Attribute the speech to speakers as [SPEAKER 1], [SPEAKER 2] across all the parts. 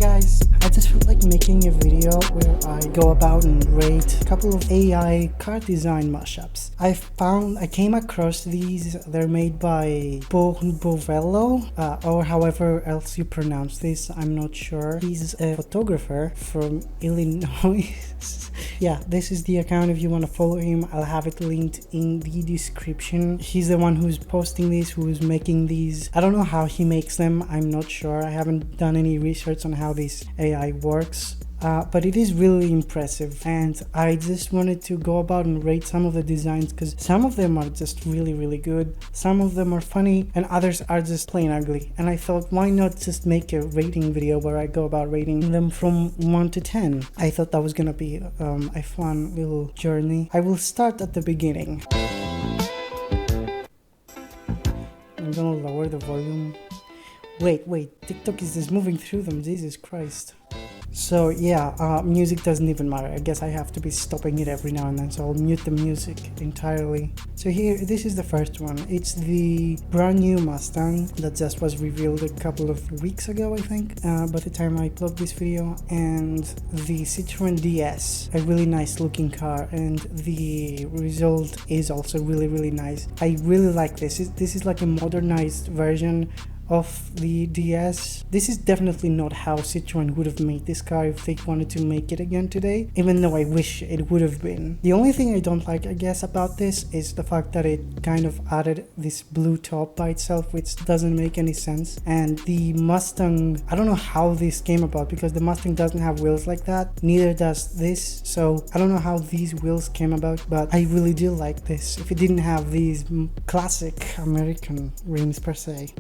[SPEAKER 1] guys, I just felt like making a video where I go about and rate a couple of AI car design mashups. I came across these. They're made by Bovello, or however else you pronounce this, I'm not sure. He's a photographer from Illinois. Yeah, this is the account if you want to follow him. I'll have it linked in the description. He's the one who's posting these, who's making these. I don't know how he makes them, I'm not sure. I haven't done any research on how this AI works. But it is really impressive, and I just wanted to go about and rate some of the designs because some of them are just really good, some of them are funny, and others are just plain ugly. And I thought, why not just make a rating video where I go about rating them from 1 to 10. I thought that was gonna be a fun little journey. I will start at the beginning. I'm gonna lower the volume. Wait, TikTok is just moving through them, Jesus Christ. So yeah, music doesn't even matter. I guess I have to be stopping it every now and then, so I'll mute the music entirely. So here, this is the first one. It's the brand new Mustang that just was revealed a couple of weeks ago, I think, by the time I upload this video. And the Citroen DS, a really nice looking car, and the result is also really nice. I really like this. This is like a modernized version of the DS. This is definitely not how Citroen would have made this car if they wanted to make it again today, even though I wish it would have been. The only thing I don't like, I guess, about this is the fact that it kind of added this blue top by itself, which doesn't make any sense. And the Mustang, I don't know how this came about because the Mustang doesn't have wheels like that, neither does this, so I don't know how these wheels came about, but I really do like this if it didn't have these classic American rims per se.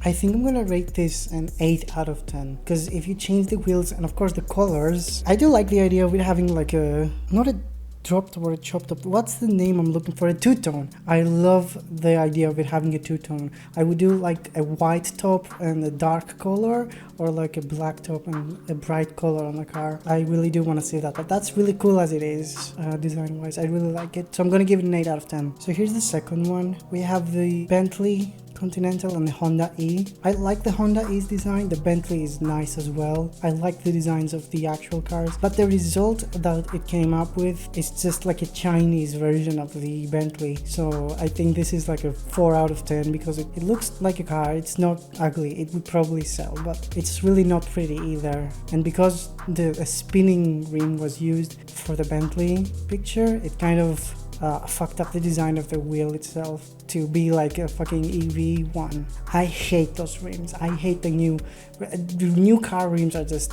[SPEAKER 1] I think I'm gonna rate this an 8 out of 10 because if you change the wheels and of course the colors, I do like the idea of it having like a, not a drop top or a chop top, what's the name I'm looking for, a two-tone. I love the idea of it having a two-tone. I would do like a white top and a dark color, or like a black top and a bright color on the car. I really do want to see that, but that's really cool as it is, design wise. I really like it, so I'm gonna give it an 8 out of 10. So here's the second one. We have the Bentley Continental and the Honda E. I like the Honda E's design. The Bentley is nice as well. I like the designs of the actual cars, but the result that it came up with is just like a Chinese version of the Bentley. So I think this is like a 4 out of 10 because it looks like a car. It's not ugly. It would probably sell, but it's really not pretty either. And because a spinning rim was used for the Bentley picture, it kind of fucked up the design of the wheel itself to be like a fucking EV1. I hate those rims. I hate the new car rims are just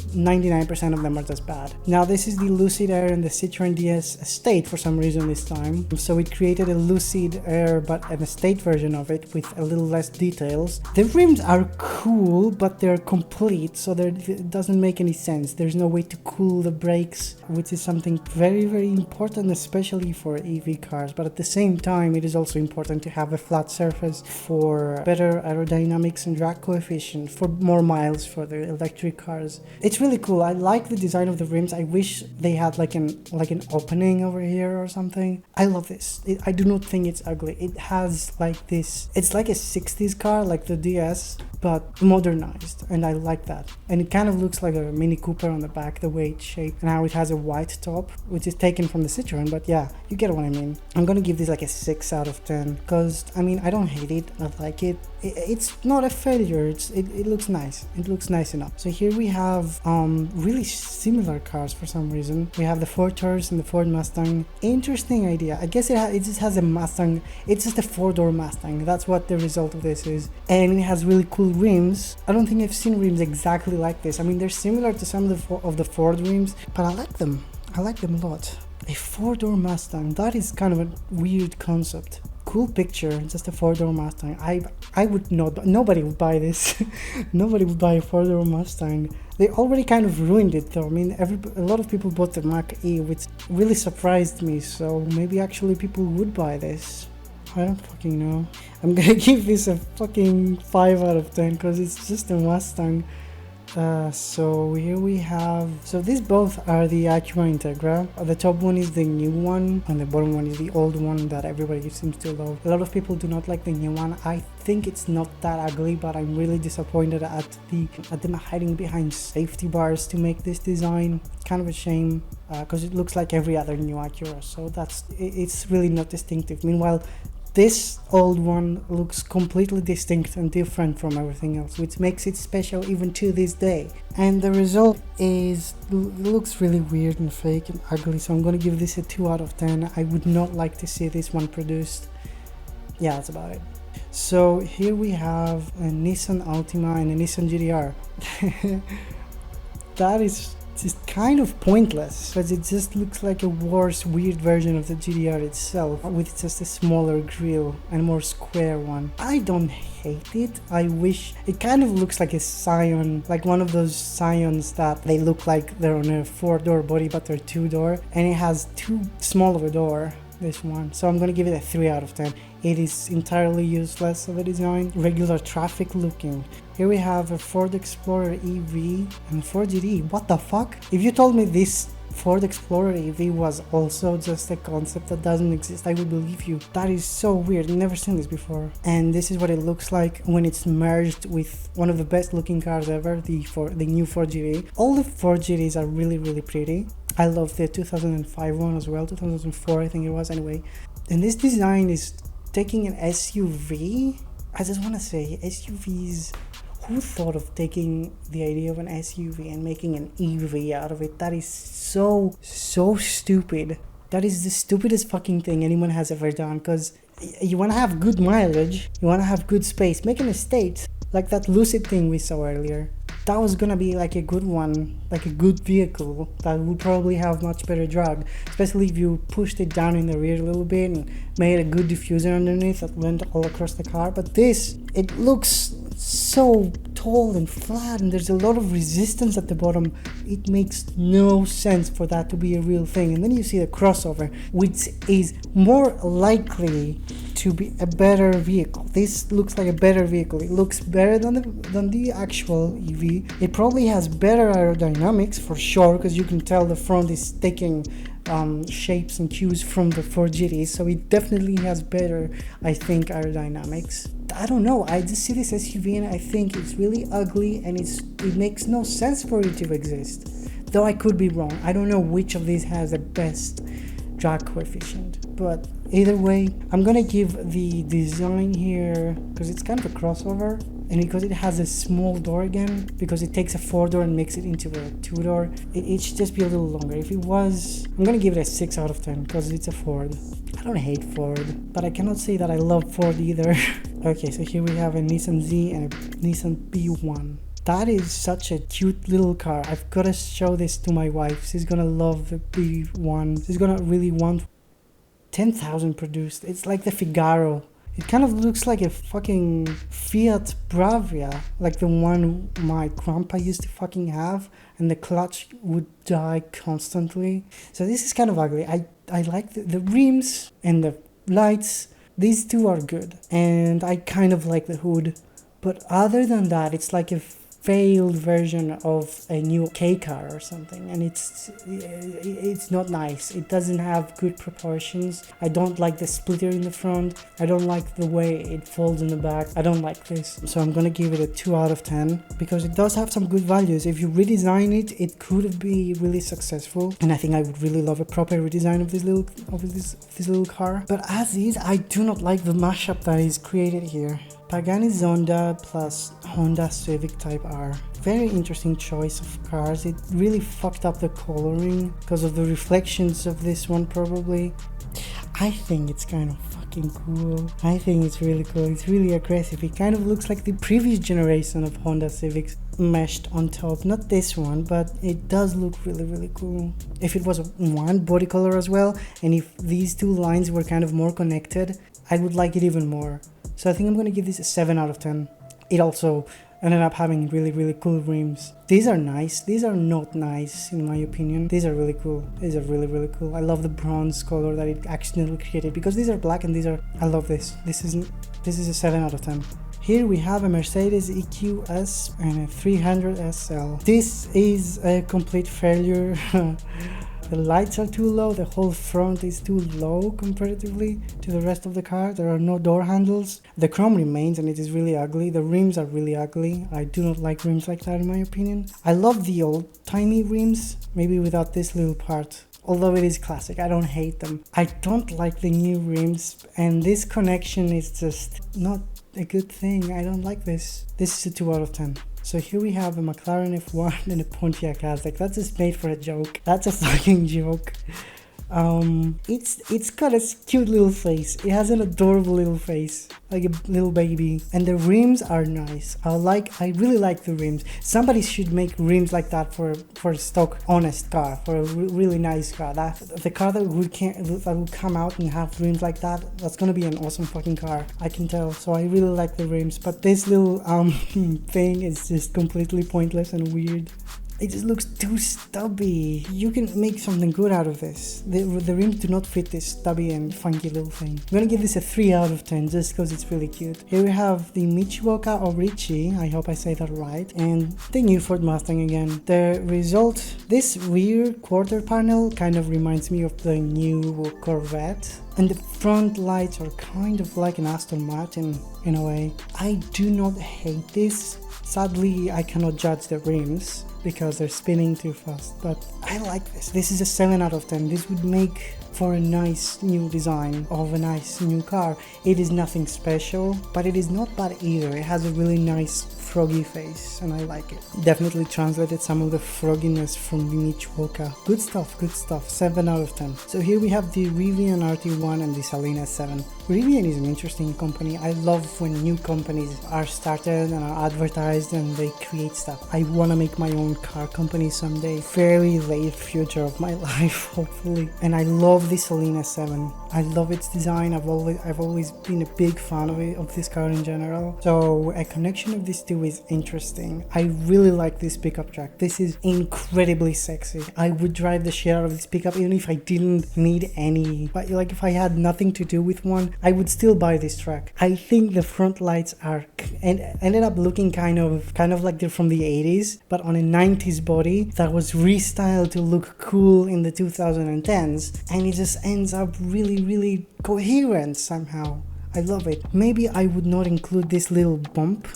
[SPEAKER 1] 99% of them are just bad. Now this is the Lucid Air and the Citroen DS Estate for some reason this time. So it created a Lucid Air but an Estate version of it with a little less details. The rims are cool, but they're complete, so it doesn't make any sense. There's no way to cool the brakes, which is something very important, especially for EV cars. But at the same time, it is also important to have a flat surface for better aerodynamics and drag coefficient, for more miles for the electric cars. It's really cool. I like the design of the rims. I wish they had like an opening over here or something. I love this. I do not think it's ugly. It has like this, it's like a 60s car like the DS, but modernized, and I like that. And it kind of looks like a Mini Cooper on the back, the way it's shaped, and how it has a white top, which is taken from the Citroen, but yeah, you get what I mean. I'm gonna give this like a 6 out of 10 because I mean, I don't hate it, I like it. It's not a failure. It looks nice. It looks nice enough. So here we have really similar cars for some reason. We have the Ford Taurus and the Ford Mustang. Interesting idea. I guess it just has a Mustang. It's just a 4-door Mustang. That's what the result of this is. And it has really cool rims. I don't think I've seen rims exactly like this. I mean, they're similar to some of the Ford rims, but I like them. I like them a lot. A 4-door Mustang. That is kind of a weird concept. Cool picture, just a 4-door Mustang. I would not, nobody would buy this. Nobody would buy a 4-door Mustang. They already kind of ruined it though. I mean, a lot of people bought the Mach-E, which really surprised me, so maybe actually people would buy this. I don't fucking know. I'm gonna give this a fucking 5 out of 10 because it's just a Mustang. So here we have, so these both are the Acura Integra. The top one is the new one and the bottom one is the old one that everybody seems to love. A lot of people do not like the new one. I think it's not that ugly, but I'm really disappointed at them hiding behind safety bars to make this design. Kind of a shame, because it looks like every other new Acura, so it's really not distinctive. Meanwhile, this old one looks completely distinct and different from everything else, which makes it special even to this day. And the result looks really weird and fake and ugly, so I'm gonna give this a 2 out of 10. I would not like to see this one produced. Yeah, that's about it. So here we have a Nissan Altima and a Nissan GTR. That is just kind of pointless, because it just looks like a worse, weird version of the GTR itself, with just a smaller grille and more square one. I don't hate it. I wish it kind of looks like a Scion, like one of those Scions that they look like they're on a 4-door body but they're 2-door, and it has too small of a door, this one. So I'm gonna give it a 3 out of 10. It is entirely useless of a design, regular traffic looking. Here we have a Ford Explorer EV and Ford GT. What the fuck? If you told me this Ford Explorer EV was also just a concept that doesn't exist, I would believe you. That is so weird. I've never seen this before. And this is what it looks like when it's merged with one of the best looking cars ever, the new Ford GT. All the Ford GTs are really, really pretty. I love the 2005 one as well, 2004 I think it was, anyway. And this design is taking an SUV. I just want to say, SUVs, who thought of taking the idea of an SUV and making an EV out of it? That is so stupid. That is the stupidest fucking thing anyone has ever done, because you want to have good mileage, you want to have good space, make an estate, like that Lucid thing we saw earlier. That was gonna be like a good one, like a good vehicle that would probably have much better drag, especially if you pushed it down in the rear a little bit and made a good diffuser underneath that went all across the car. But this, it looks so tall and flat, and there's a lot of resistance at the bottom. It makes no sense for that to be a real thing. And then you see the crossover, which is more likely to be a better vehicle. This looks like a better vehicle. It looks better than the actual EV. It probably has better aerodynamics for sure, because you can tell the front is taking shapes and cues from the Ford GT, so it definitely has better, I think, aerodynamics. I don't know, I just see this SUV and I think it's really ugly, and it makes no sense for it to exist. Though I could be wrong. I don't know which of these has the best drag coefficient, but either way, I'm gonna give the design here, because it's kind of a crossover, and because it has a small door again, because it takes a 4-door and makes it into a 2-door, it should just be a little longer. If it was, I'm gonna give it a 6 out of 10, because it's a Ford. I don't hate Ford, but I cannot say that I love Ford either. Okay, so here we have a Nissan Z and a Nissan B1. That is such a cute little car. I've got to show this to my wife. She's gonna love the B1. She's gonna really want 10,000 produced. It's like the Figaro. It kind of looks like a fucking Fiat Bravia, like the one my grandpa used to fucking have, and the clutch would die constantly. So this is kind of ugly. I like the rims and the lights. These two are good, and I kind of like the hood. But other than that, it's like a failed version of a new K car or something, and it's not nice. It doesn't have good proportions. I don't like the splitter in the front. I don't like the way it folds in the back. I don't like this, so I'm gonna give it a 2 out of 10, because it does have some good values. If you redesign it, it could be really successful, and I think I would really love a proper redesign of this little car. But as is, I do not like the mashup that is created here. Pagani Zonda plus Honda Civic Type R. Very interesting choice of cars. It really fucked up the coloring because of the reflections of this one, probably. I think it's kind of fucking cool. I think it's really cool. It's really aggressive. It kind of looks like the previous generation of Honda Civics meshed on top. Not this one, but it does look really, really cool. If it was one body color as well, and if these two lines were kind of more connected, I would like it even more. So I think I'm going to give this a 7 out of 10. It also ended up having really, really cool rims. These are nice. These are not nice, in my opinion. These are really cool. These are really, really cool. I love the bronze color that it accidentally created, because these are black and these are... I love this. This is a 7 out of 10. Here we have a Mercedes EQS and a 300 SL. This is a complete failure. The lights are too low, the whole front is too low comparatively to the rest of the car. There are no door handles. The chrome remains and it is really ugly. The rims are really ugly. I do not like rims like that in my opinion. I love the old tiny rims, maybe without this little part. Although it is classic, I don't hate them. I don't like the new rims, and this connection is just not a good thing. I don't like this. This is a 2 out of 10. So here we have a McLaren F1 and a Pontiac Aztek. That's just made for a joke. That's a fucking joke. It's got a cute little face. It has an adorable little face, like a little baby, and the rims are nice. I really like the rims. Somebody should make rims like that for a stock honest car, for a really nice car. That the car that would come out and have rims like that, that's gonna be an awesome fucking car. I can tell. So I really like the rims, but this little thing is just completely pointless and weird. It just looks too stubby. You can make something good out of this. The rims do not fit this stubby and funky little thing. I'm gonna give this a 3 out of 10 just because it's really cute. Here we have the Michiwaka or Ricy, I hope I say that right, and the new Ford Mustang again. The result, this rear quarter panel kind of reminds me of the new Corvette. And the front lights are kind of like an Aston Martin in a way. I do not hate this. Sadly, I cannot judge the rims because they're spinning too fast, but I like this. This is a 7 out of 10. This would make for a nice new design of a nice new car. It is nothing special, but it is not bad either. It has a really nice froggy face and I like it. Definitely translated some of the frogginess from the Michiwaka. Good stuff. 7 out of 10. So here we have the Rivian RT1 and the Salina 7. Rivian is an interesting company. I love when new companies are started and are advertised and they create stuff. I want to make my own car company someday. Very late future of my life, hopefully. And I love the Salina 7. I love its design. I've always been a big fan of this car in general. So a connection of these two is interesting. I really like this pickup truck. This is incredibly sexy. I would drive the shit out of this pickup even if I didn't need any. But like if I had nothing to do with one, I would still buy this truck. I think the front lights are ended up looking kind of like they're from the 80s, but on a 90s body that was restyled to look cool in the 2010s, and it just ends up really coherent somehow. I love it. Maybe I would not include this little bump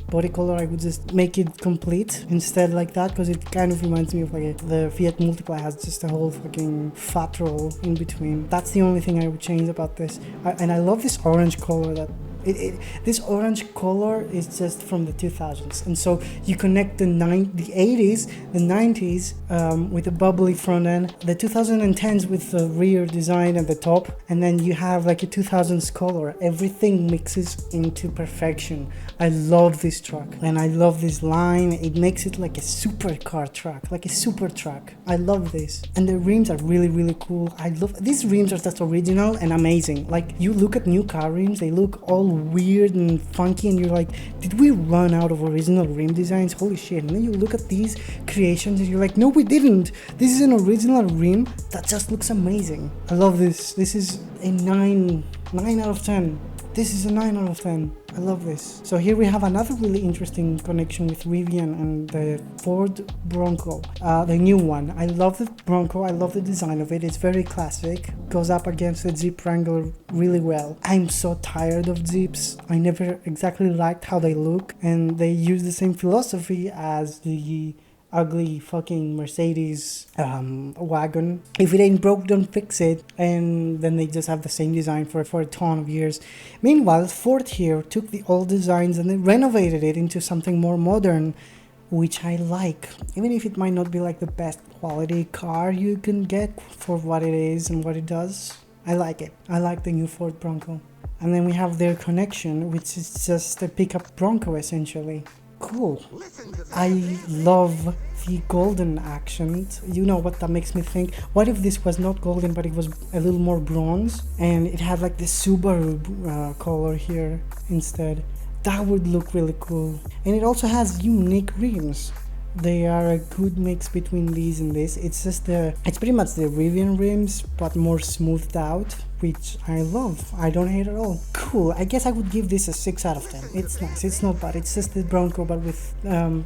[SPEAKER 1] body color. I would just make it complete instead like that, because it kind of reminds me of like the Fiat Multipla has just a whole fucking fat roll in between. That's the only thing I would change about this. And I love this orange color that this orange color is just from the 2000s, and so you connect the 80s, the 90s with the bubbly front end, the 2010s with the rear design at the top, and then you have like a 2000s color. Everything mixes into perfection. I love this truck and I love this line. It makes it like a supercar truck, like a super truck. I love this, and the rims are really cool. I love these rims. Are just original and amazing. Like you look at new car rims, they look all weird and funky and you're like, did we run out of original rim designs? Holy shit. And then you look at these creations and you're like, no, we didn't. This is an original rim that just looks amazing. I love this. This is a 9 out of 10. This is a 9 out of 10. I love this. So here we have another really interesting connection with Rivian and the Ford Bronco, the new one. I love the Bronco. I love the design of it. It's very classic. Goes up against the Jeep Wrangler really well. I'm so tired of Jeeps. I never exactly liked how they look, and they use the same philosophy as the ugly fucking Mercedes wagon. If it ain't broke, don't fix it. And then they just have the same design for a ton of years. Meanwhile, Ford here took the old designs and they renovated it into something more modern, which I like. Even if it might not be like the best quality car you can get for what it is and what it does, I like it. I like the new Ford Bronco. And then we have their connection, which is just a pickup Bronco essentially. Cool. I love the golden accent. You know what that makes me think? What if this was not golden but it was a little more bronze and it had like the Subaru color here instead? That would look really cool. And it also has unique rims. They are a good mix between these and this. It's pretty much the Rivian rims, but more smoothed out, which I love. I don't hate at all. Cool. I guess I would give this a 6 out of 10. It's nice. It's not bad. It's just the Bronco, but with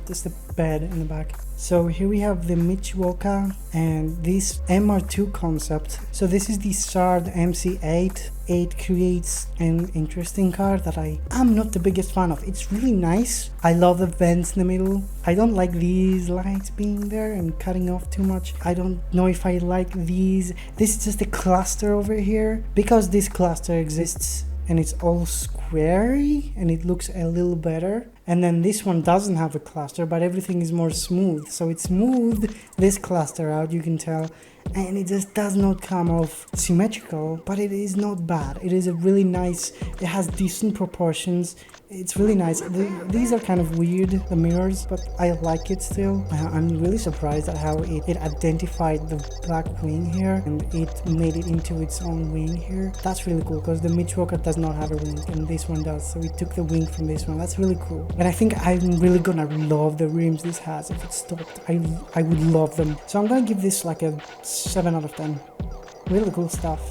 [SPEAKER 1] just the bed in the back. So here we have the Michoaca and this MR2 concept. So this is the Sard MC8. It creates an interesting car that I am not the biggest fan of. It's really nice. I love the vents in the middle. I don't like these lights being there and cutting off too much. I don't know if I like these. This is just a cluster over here. Because this cluster exists and it's all squarey and it looks a little better. And then this one doesn't have a cluster, but everything is more smooth. So it smoothed this cluster out, you can tell. And it just does not come off symmetrical, but it is not bad. It is a really nice, it has decent proportions. It's really nice. These are kind of weird, the mirrors, but I like it still. I'm really surprised at how it identified the black wing here and it made it into its own wing here. That's really cool because the Michoaca does not have a wing and this one does. So it took the wing from this one. That's really cool. And I think I'm really gonna love the rims this has. If it stopped, I would love them. So I'm gonna give this like a 7 out of 10. Really cool stuff.